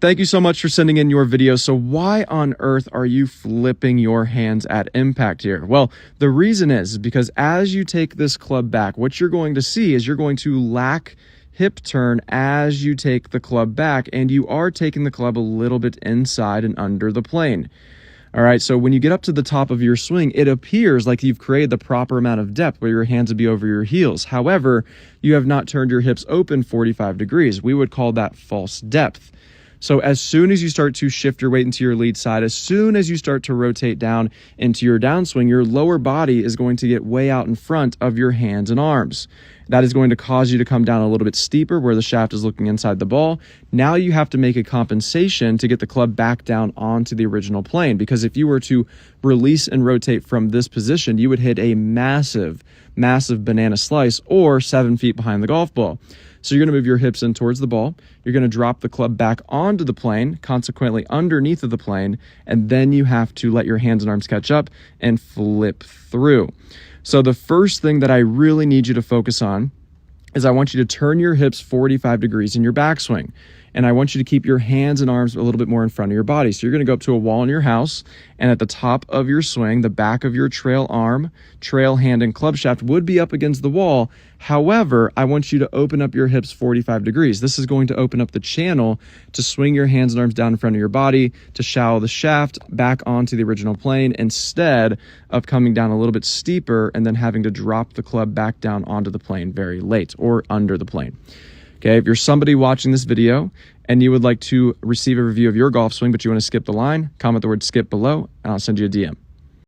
Thank you so much for sending in your video. So why on earth are you flipping your hands at impact here? Well, the reason is because as you take this club back, what you're going to see is you're going to lack hip turn as you take the club back, and you are taking the club a little bit inside and under the plane. All right, so when you get up to the top of your swing, it appears like you've created the proper amount of depth where your hands would be over your heels. However, you have not turned your hips open 45 degrees. We would call that false depth. So as soon as you start to shift your weight into your lead side, as soon as you start to rotate down into your downswing, your lower body is going to get way out in front of your hands and arms. That is going to cause you to come down a little bit steeper where the shaft is looking inside the ball. Now you have to make a compensation to get the club back down onto the original plane, because if you were to release and rotate from this position, you would hit a massive, massive banana slice or 7 feet behind the golf ball. So you're going to move your hips in towards the ball. You're going to drop the club back onto the plane, consequently underneath of the plane, and then you have to let your hands and arms catch up and flip through. So the first thing that I really need you to focus on is I want you to turn your hips 45 degrees in your backswing. And I want you to keep your hands and arms a little bit more in front of your body. So you're going to go up to a wall in your house, and at the top of your swing, the back of your trail arm, trail hand, and club shaft would be up against the wall. However, I want you to open up your hips 45 degrees. This is going to open up the channel to swing your hands and arms down in front of your body, to shallow the shaft back onto the original plane, instead of coming down a little bit steeper and then having to drop the club back down onto the plane very late or under the plane. Okay, if you're somebody watching this video and you would like to receive a review of your golf swing, but you want to skip the line, comment the word skip below, and I'll send you a DM.